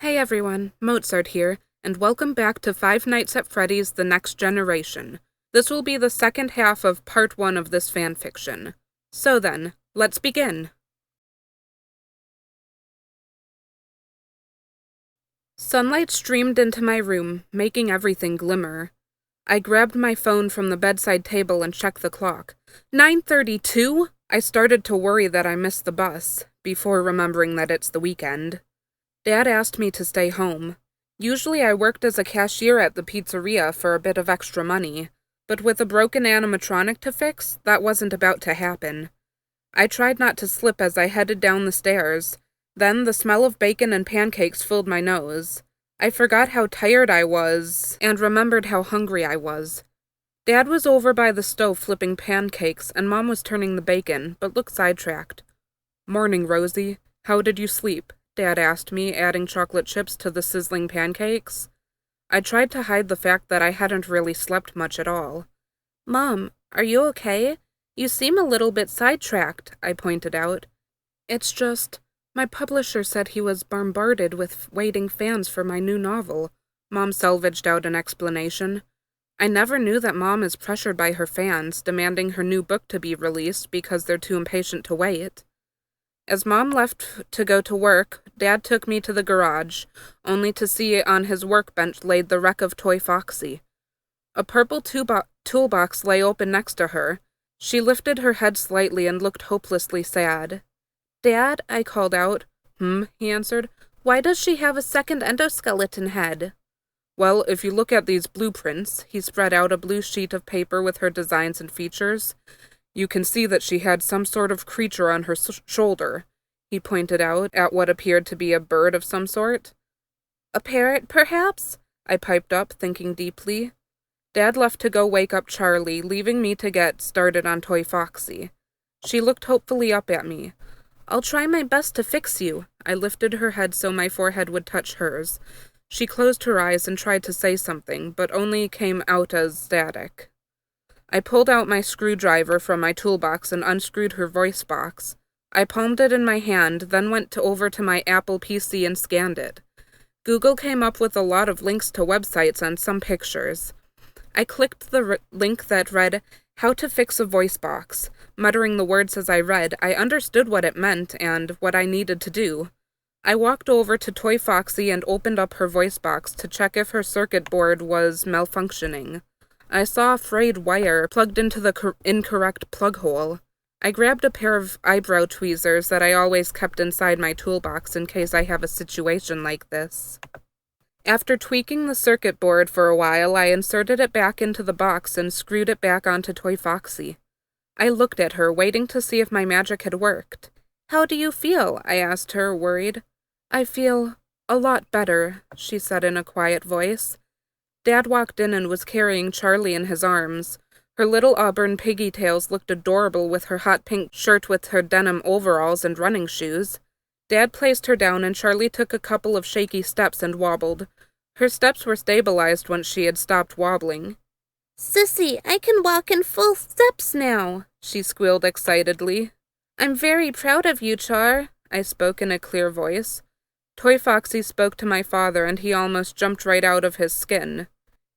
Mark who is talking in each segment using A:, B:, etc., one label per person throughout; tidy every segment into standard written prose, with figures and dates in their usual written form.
A: Hey everyone, Mozart here, and welcome back to Five Nights at Freddy's The Next Generation. This will be the second half of part 1 of this fanfiction. So then, let's begin. Sunlight streamed into my room, making everything glimmer. I grabbed my phone from the bedside table and checked the clock. 9:32? I started to worry that I missed the bus, before remembering that it's the weekend. Dad asked me to stay home. Usually I worked as a cashier at the pizzeria for a bit of extra money, but with a broken animatronic to fix, that wasn't about to happen. I tried not to slip as I headed down the stairs. Then the smell of bacon and pancakes filled my nose. I forgot how tired I was, and remembered how hungry I was. Dad was over by the stove flipping pancakes, and Mom was turning the bacon, but looked sidetracked. "Morning, Rosie. How did you sleep?" Dad asked me, adding chocolate chips to the sizzling pancakes. I tried to hide the fact that I hadn't really slept much at all. "Mom, are you okay? You seem a little bit sidetracked," I pointed out. "It's just, my publisher said he was bombarded with waiting fans for my new novel," Mom salvaged out an explanation. I never knew that Mom is pressured by her fans, demanding her new book to be released because they're too impatient to wait. As Mom left to go to work, Dad took me to the garage, only to see on his workbench laid the wreck of Toy Foxy. A purple toolbox lay open next to her. She lifted her head slightly and looked hopelessly sad. "Dad," I called out. He answered. "Why does she have a second endoskeleton head?" "Well, if you look at these blueprints," he spread out a blue sheet of paper with her designs and features. "You can see that she had some sort of creature on her shoulder." He pointed out at what appeared to be a bird of some sort. "A parrot, perhaps?" I piped up, thinking deeply. Dad left to go wake up Charlie, leaving me to get started on Toy Foxy. She looked hopefully up at me. "I'll try my best to fix you." I lifted her head so my forehead would touch hers. She closed her eyes and tried to say something, but only came out as static. I pulled out my screwdriver from my toolbox and unscrewed her voice box. I palmed it in my hand, then went over to my Apple PC and scanned it. Google came up with a lot of links to websites and some pictures. I clicked the link that read, "How to fix a voice box." Muttering the words as I read, I understood what it meant and what I needed to do. I walked over to Toy Foxy and opened up her voice box to check if her circuit board was malfunctioning. I saw a frayed wire plugged into the incorrect plug hole. I grabbed a pair of eyebrow tweezers that I always kept inside my toolbox in case I have a situation like this. After tweaking the circuit board for a while, I inserted it back into the box and screwed it back onto Toy Foxy. I looked at her, waiting to see if my magic had worked. "How do you feel?" I asked her, worried. "I feel a lot better," she said in a quiet voice. Dad walked in and was carrying Charlie in his arms. Her little auburn piggy tails looked adorable with her hot pink shirt with her denim overalls and running shoes. Dad placed her down and Charlie took a couple of shaky steps and wobbled. Her steps were stabilized once she had stopped wobbling. "Sissy, I can walk in full steps now," she squealed excitedly. "I'm very proud of you, Char," I spoke in a clear voice. Toy Foxy spoke to my father and he almost jumped right out of his skin.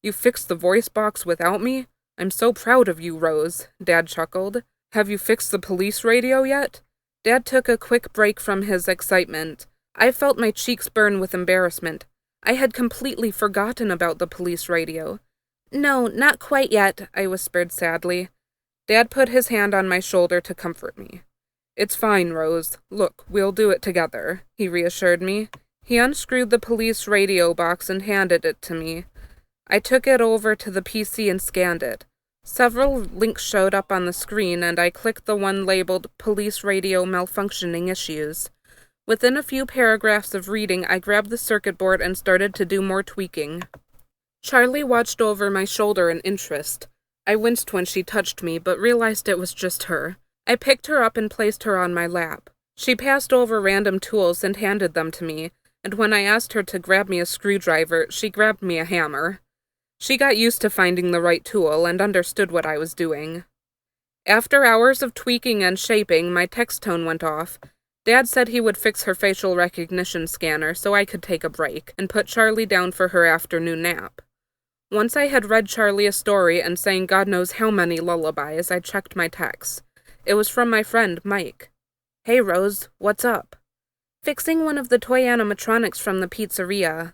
A: "You fixed the voice box without me? I'm so proud of you, Rose," Dad chuckled. "Have you fixed the police radio yet?" Dad took a quick break from his excitement. I felt my cheeks burn with embarrassment. I had completely forgotten about the police radio. "No, not quite yet," I whispered sadly. Dad put his hand on my shoulder to comfort me. "It's fine, Rose. Look, we'll do it together," he reassured me. He unscrewed the police radio box and handed it to me. I took it over to the PC and scanned it. Several links showed up on the screen, and I clicked the one labeled Police Radio Malfunctioning Issues. Within a few paragraphs of reading, I grabbed the circuit board and started to do more tweaking. Charlie watched over my shoulder in interest. I winced when she touched me, but realized it was just her. I picked her up and placed her on my lap. She passed over random tools and handed them to me, and when I asked her to grab me a screwdriver, she grabbed me a hammer. She got used to finding the right tool and understood what I was doing. After hours of tweaking and shaping, my text tone went off. Dad said he would fix her facial recognition scanner so I could take a break and put Charlie down for her afternoon nap. Once I had read Charlie a story and sang God knows how many lullabies, I checked my text. It was from my friend, Mike. "Hey, Rose, what's up?" "Fixing one of the toy animatronics from the pizzeria."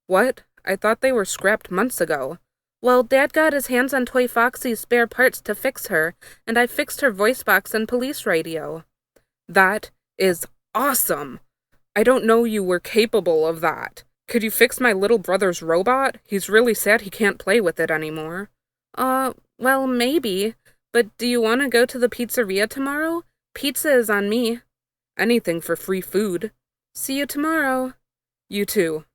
A: "What? I thought they were scrapped months ago." "Well, Dad got his hands on Toy Foxy's spare parts to fix her, and I fixed her voice box and police radio." "That is awesome! I don't know you were capable of that. Could you fix my little brother's robot? He's really sad he can't play with it anymore." Well, maybe. But do you want to go to the pizzeria tomorrow? Pizza is on me." "Anything for free food." "See you tomorrow." "You too."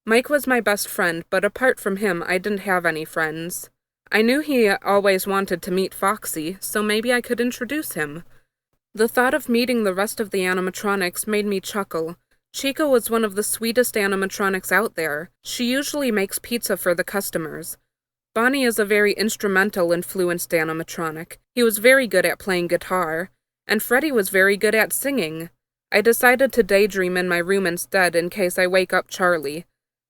A: Mike was my best friend, but apart from him, I didn't have any friends. I knew he always wanted to meet Foxy, so maybe I could introduce him. The thought of meeting the rest of the animatronics made me chuckle. Chica was one of the sweetest animatronics out there. She usually makes pizza for the customers. Bonnie is a very instrumental-influenced animatronic. He was very good at playing guitar, and Freddy was very good at singing. I decided to daydream in my room instead in case I wake up Charlie.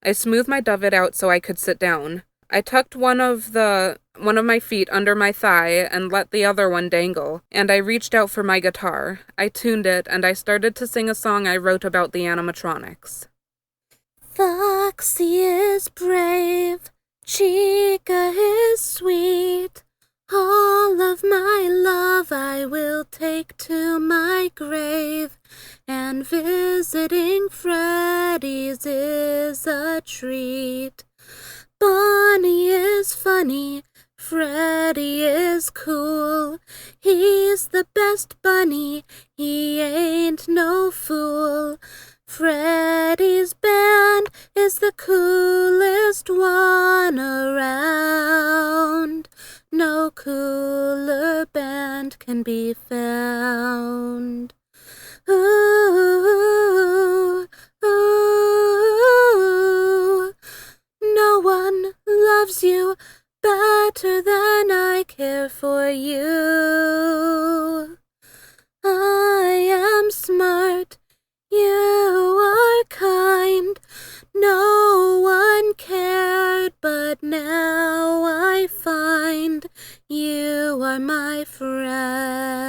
A: I smoothed my duvet out so I could sit down. I tucked one of my feet under my thigh and let the other one dangle, and I reached out for my guitar. I tuned it, and I started to sing a song I wrote about the animatronics.
B: Foxy is brave, Chica is sweet. All of my love I will take to my grave, and visiting Freddy's is a treat. Bonnie is funny, Freddy is cool. He's the best bunny, he ain't no fool. Freddy's band is the coolest one around. No cooler band can be found. Ooh, ooh, no one loves you better than I care for you. I am smart, you are kind. No one cared, but now I find you are my friends.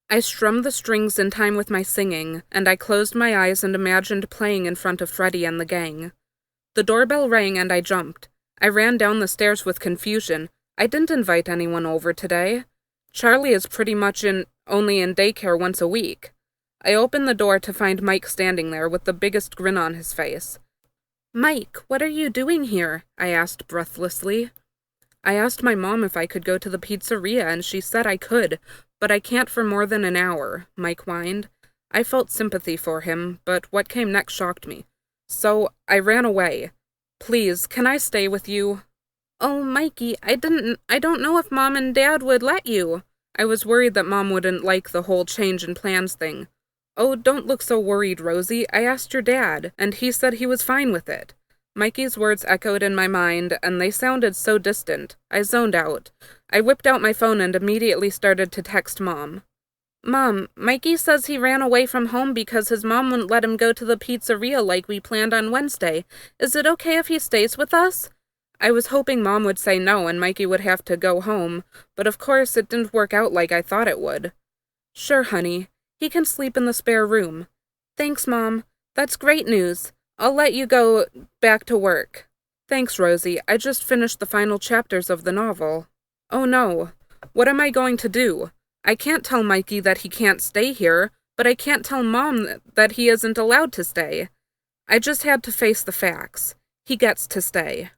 A: I strummed the strings in time with my singing, and I closed my eyes and imagined playing in front of Freddy and the gang. The doorbell rang and I jumped. I ran down the stairs with confusion. I didn't invite anyone over today. Charlie is pretty much only in daycare once a week. I opened the door to find Mike standing there with the biggest grin on his face. "Mike, what are you doing here?" I asked breathlessly. "I asked my mom if I could go to the pizzeria, and she said I could, but I can't for more than an hour," Mike whined. I felt sympathy for him, but what came next shocked me. So I ran away. "Please, can I stay with you?" "Oh, Mikey, I don't know if Mom and Dad would let you." I was worried that Mom wouldn't like the whole change in plans thing. "Oh, don't look so worried, Rosie. I asked your dad, and he said he was fine with it." Mikey's words echoed in my mind, and they sounded so distant. I zoned out. I whipped out my phone and immediately started to text Mom. "Mom, Mikey says he ran away from home because his mom wouldn't let him go to the pizzeria like we planned on Wednesday. Is it okay if he stays with us?" I was hoping Mom would say no and Mikey would have to go home, but of course it didn't work out like I thought it would. "Sure, honey. He can sleep in the spare room." "Thanks, Mom. That's great news. I'll let you go back to work." "Thanks, Rosie. I just finished the final chapters of the novel." "Oh no. What am I going to do? I can't tell Mikey that he can't stay here, but I can't tell Mom that he isn't allowed to stay." I just had to face the facts. He gets to stay.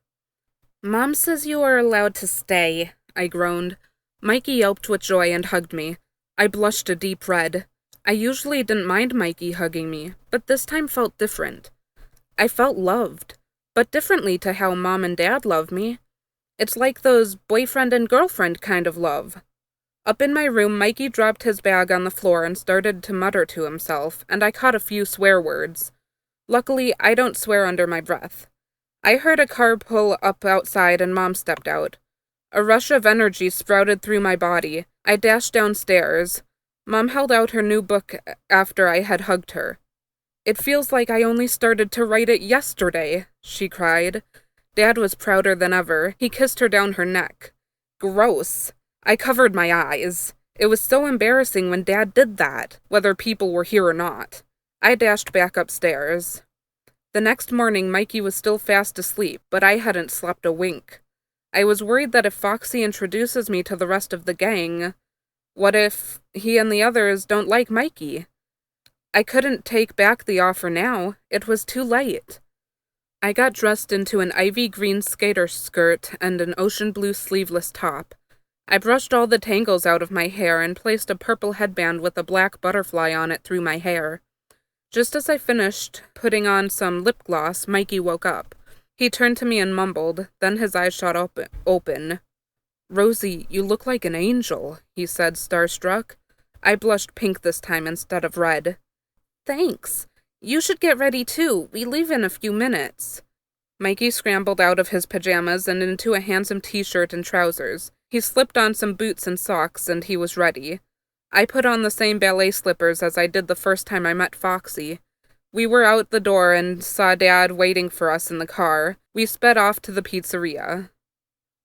A: "Mom says you are allowed to stay," I groaned. Mikey yelped with joy and hugged me. I blushed a deep red. I usually didn't mind Mikey hugging me, but this time felt different. I felt loved, but differently to how Mom and Dad love me. It's like those boyfriend and girlfriend kind of love. Up in my room, Mikey dropped his bag on the floor and started to mutter to himself, and I caught a few swear words. Luckily, I don't swear under my breath. I heard a car pull up outside and Mom stepped out. A rush of energy sprouted through my body. I dashed downstairs. Mom held out her new book after I had hugged her. "It feels like I only started to write it yesterday," she cried. Dad was prouder than ever. He kissed her down her neck. Gross. I covered my eyes. It was so embarrassing when Dad did that, whether people were here or not. I dashed back upstairs. The next morning, Mikey was still fast asleep, but I hadn't slept a wink. I was worried that if Foxy introduces me to the rest of the gang, what if he and the others don't like Mikey? I couldn't take back the offer now. It was too late. I got dressed into an ivy green skater skirt and an ocean blue sleeveless top. I brushed all the tangles out of my hair and placed a purple headband with a black butterfly on it through my hair. Just as I finished putting on some lip gloss, Mikey woke up. He turned to me and mumbled, then his eyes shot open. "Rosie, you look like an angel," he said, starstruck. I blushed pink this time instead of red. "Thanks. You should get ready too. We leave in a few minutes." Mikey scrambled out of his pajamas and into a handsome t-shirt and trousers. He slipped on some boots and socks, and he was ready. I put on the same ballet slippers as I did the first time I met Foxy. We were out the door and saw Dad waiting for us in the car. We sped off to the pizzeria.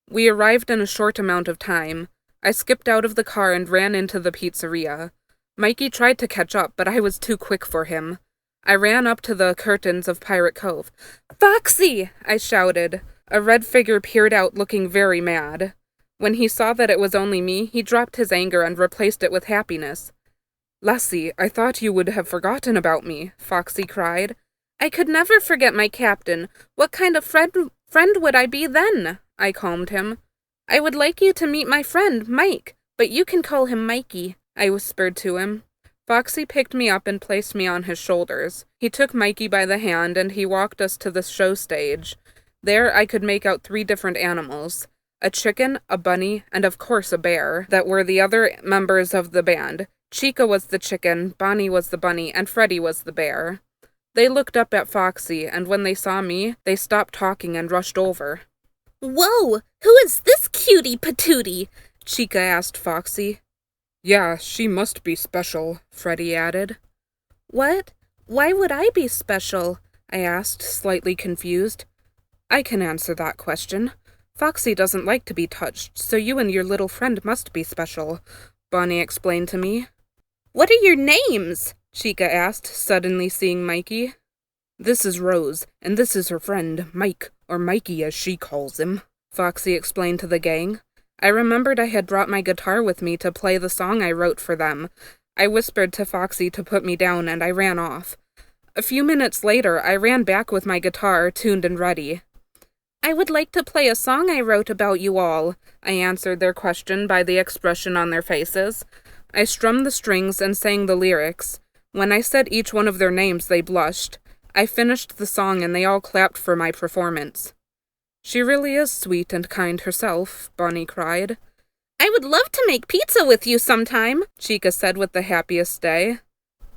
A: We arrived in a short amount of time. I skipped out of the car and ran into the pizzeria. Mikey tried to catch up, but I was too quick for him. I ran up to the curtains of Pirate Cove. "Foxy!" I shouted. A red figure peered out looking very mad. When he saw that it was only me, he dropped his anger and replaced it with happiness. "Lassie, I thought you would have forgotten about me," Foxy cried. "I could never forget my captain. What kind of friend would I be then?" I calmed him. "I would like you to meet my friend, Mike, but you can call him Mikey," I whispered to him. Foxy picked me up and placed me on his shoulders. He took Mikey by the hand and he walked us to the show stage. There I could make out 3 different animals. A chicken, a bunny, and of course a bear, that were the other members of the band. Chica was the chicken, Bonnie was the bunny, and Freddy was the bear. They looked up at Foxy, and when they saw me, they stopped talking and rushed over.
B: "Whoa! Who is this cutie patootie?" Chica asked Foxy.
A: "Yeah, she must be special," Freddy added.
B: "What? Why would I be special?" I asked, slightly confused.
A: "I can answer that question. Foxy doesn't like to be touched, so you and your little friend must be special," Bonnie explained to me.
B: "What are your names?"
A: Chica asked, suddenly seeing Mikey. "This is Rose, and this is her friend, Mike, or Mikey as she calls him," Foxy explained to the gang. I remembered I had brought my guitar with me to play the song I wrote for them. I whispered to Foxy to put me down, and I ran off. A few minutes later, I ran back with my guitar, tuned and ready.
B: "I would like to play a song I wrote about you all," I answered their question by the expression on their faces.
A: I strummed the strings and sang the lyrics. When I said each one of their names, they blushed. I finished the song and they all clapped for my performance. "She really is sweet and kind herself," Bonnie cried.
B: "I would love to make pizza with you sometime," Chica said with the happiest day.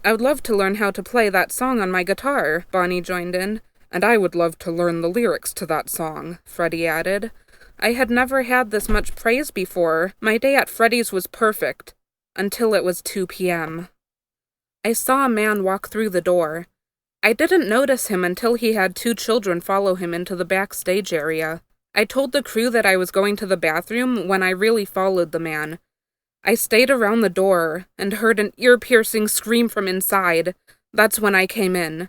A: "I would love to learn how to play that song on my guitar," Bonnie joined in. "And I would love to learn the lyrics to that song," Freddie added. I had never had this much praise before. My day at Freddy's was perfect, until it was 2 p.m. I saw a man walk through the door. I didn't notice him until he had 2 children follow him into the backstage area. I told the crew that I was going to the bathroom when I really followed the man. I stayed around the door and heard an ear-piercing scream from inside. That's when I came in.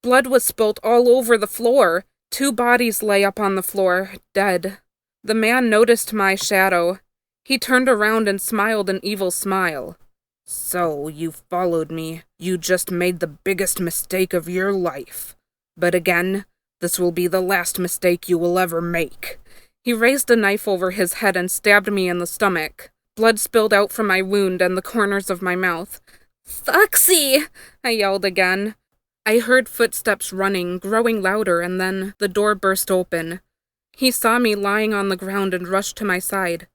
A: Blood was spilt all over the floor. 2 bodies lay up on the floor, dead. The man noticed my shadow. He turned around and smiled an evil smile. "So, you followed me. You just made the biggest mistake of your life. But again, this will be the last mistake you will ever make." He raised a knife over his head and stabbed me in the stomach. Blood spilled out from my wound and the corners of my mouth.
B: "Foxy!"
A: I yelled again. I heard footsteps running, growing louder, and then the door burst open. He saw me lying on the ground and rushed to my side.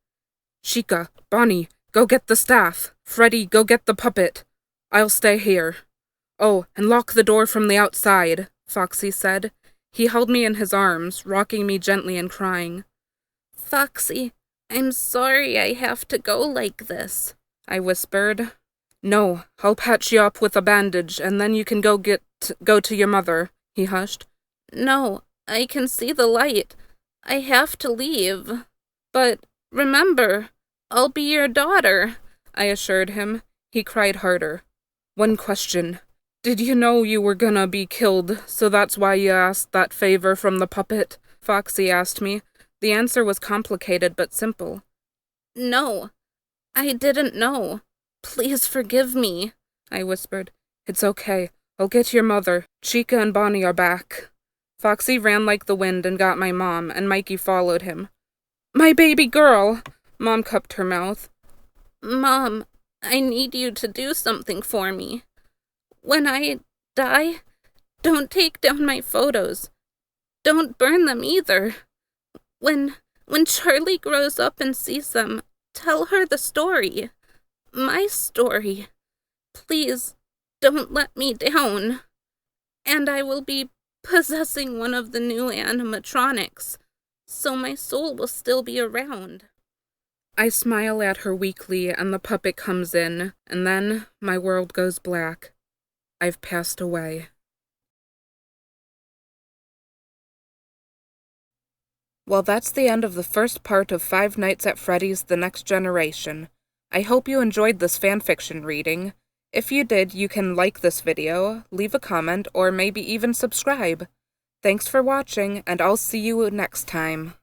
A: "Chica, Bonnie, go get the staff. Freddy, go get the puppet. I'll stay here. Oh, and lock the door from the outside," Foxy said. He held me in his arms, rocking me gently and crying.
B: "Foxy, I'm sorry I have to go like this,"
A: I whispered. No, I'll patch you up with a bandage, and then you can go to your mother, he hushed.
B: No, I can see the light. I have to leave. But remember, I'll be your daughter,
A: I assured him. He cried harder. One question. Did you know you were gonna be killed, so that's why you asked that favor from the puppet? Foxy asked me. The answer was complicated but simple.
B: No, I didn't know. Please forgive me,
A: I whispered. It's okay. I'll get your mother. Chica and Bonnie are back. Foxy ran like the wind and got my mom, and Mikey followed him. My baby girl! Mom cupped her mouth.
B: Mom, I need you to do something for me. When I die, don't take down my photos. Don't burn them either. When Charlie grows up and sees them, tell her the story. My story. Please, don't let me down. And I will be possessing one of the new animatronics, so my soul will still be around.
A: I smile at her weakly, and the puppet comes in, and then my world goes black. I've passed away. Well, that's the end of the first part of Five Nights at Freddy's: The Next Generation. I hope you enjoyed this fanfiction reading. If you did, you can like this video, leave a comment, or maybe even subscribe. Thanks for watching, and I'll see you next time.